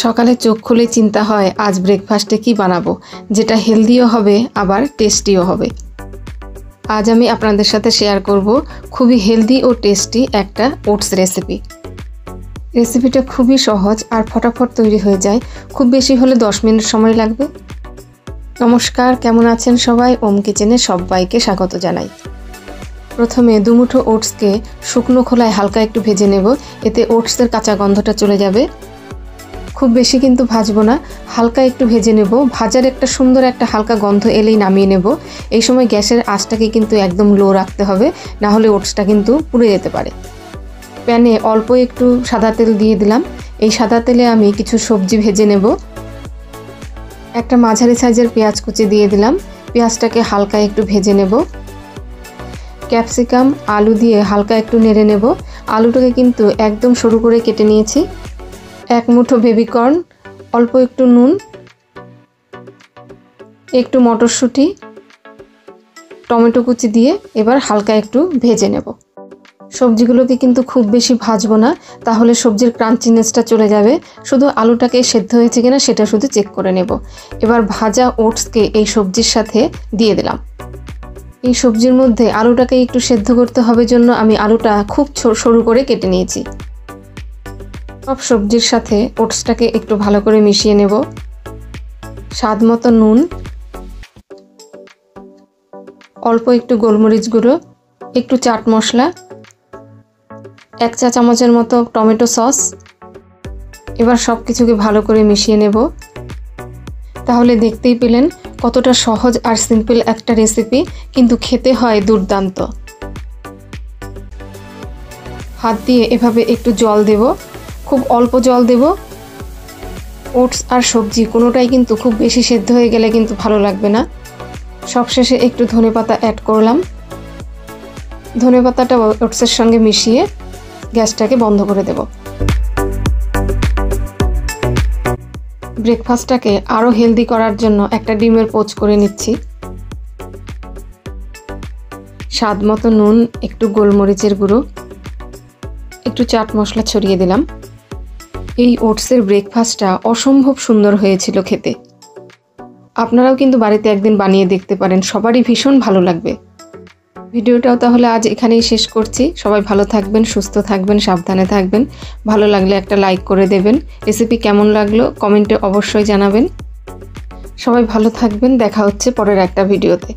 সকালে চোখ খুলে চিন্তা হয় আজ ব্রেকফাস্টে কি বানাবো যেটা হেলদিও হবে আবার টেস্টিও হবে। আজ আমি আপনাদের সাথে শেয়ার করব খুবই হেলদি ও টেস্টি একটা ওটস রেসিপি। রেসিপিটা খুবই সহজ আর ফটাফট তৈরি হয়ে যায়, খুব বেশি হলে 10 মিনিট সময় লাগবে। নমস্কার, কেমন আছেন সবাই? ওম কিচেনে সবাইকে স্বাগত জানাই। প্রথমে দুমুঠো ওটসকে শুকনো খোলায় হালকা একটু ভেজে নেব, এতে ওটসের কাঁচা গন্ধটা চলে যাবে। খুব বেশি কিন্তু ভাজবো না, হালকা একটু ভেজে নেব। ভাজার একটা সুন্দর একটা হালকা গন্ধ এলেই নামিয়ে নেব। এই সময় গ্যাসের আঁচটাকে কিন্তু একদম লো রাখতে হবে, না হলে ওটসটা কিন্তু পুড়ে যেতে পারে। প্যানে অল্প একটু সাদা তেল দিয়ে দিলাম। এই সাদা তেলে আমি কিছু সবজি ভেজে নেব। একটা মাঝারি সাইজের পেঁয়াজ কুচি দিয়ে দিলাম, পেঁয়াজটাকে হালকা একটু ভেজে নেব। ক্যাপসিকাম আলু দিয়ে হালকা একটু নেড়ে নেব। আলুটাকে কিন্তু একদম সরু করে কেটে নিয়েছি। এক মুঠো বেবিকর্ন, অল্প একটু নুন, একটু মটরশুঁটি, টমেটো কুচি দিয়ে এবার হালকা একটু ভেজে নেব। সবজিগুলোকে কিন্তু খুব বেশি ভাজবো না, তাহলে সবজির ক্রাঞ্চিনেসটা চলে যাবে। শুধু আলুটাকে সেদ্ধ হয়েছে কিনা সেটা শুধু চেক করে নেব। এবার ভাজা ওটসকে এই সবজির সাথে দিয়ে দিলাম। এই সবজির মধ্যে আলুটাকে একটু সেদ্ধ করতে হবে জন্য আমি আলুটা খুব সরু করে কেটে নিয়েছি। সব সবজির সাথে ওটসটাকে একটু ভালো করে মিশিয়ে নেব। স্বাদ মতো নুন, অল্প একটু গোলমরিচ গুঁড়ো, একটু চাট মশলা, 1 চা চামচের মতো টমেটো সস। এবার সব কিছুকে ভালো করে মিশিয়ে নেব। তাহলে দেখতেই পেলেন কতটা সহজ আর সিম্পল একটা রেসিপি, কিন্তু খেতে হয় দুর্দান্ত। হাত দিয়ে এভাবে একটু জল দেব, খুব অল্প জল দেব। ওটস আর সবজি কোনোটাই কিন্তু খুব বেশি সেদ্ধ হয়ে গেলে কিন্তু ভালো লাগবে না। সবশেষে একটু ধনেপাতা অ্যাড করলাম। ধনেপাতাটা ওটসের সঙ্গে মিশিয়ে গ্যাসটাকে বন্ধ করে দেব। ব্রেকফাস্টটাকে আরও হেলদি করার জন্য একটা ডিমের পোচ করে নিচ্ছি। স্বাদ মতো নুন, একটু গোলমরিচের গুঁড়ো, একটু চাট মশলা ছড়িয়ে দিলাম। এই ওটসের ব্রেকফাস্টটা অসম্ভব সুন্দর হয়েছিল খেতে। আপনারাও কিন্তু বাড়িতে একদিন বানিয়ে দেখতে পারেন, সবারই ভীষণ ভালো লাগবে। ভিডিওটাও তাহলে আজ এখানেই শেষ করছি। সবাই ভালো থাকবেন, সুস্থ থাকবেন, সাবধানে থাকবেন। ভালো লাগলে একটা লাইক করে দেবেন। রেসিপি কেমন লাগলো কমেন্টে অবশ্যই জানাবেন। সবাই ভালো থাকবেন, দেখা হচ্ছে পরের একটা ভিডিওতে।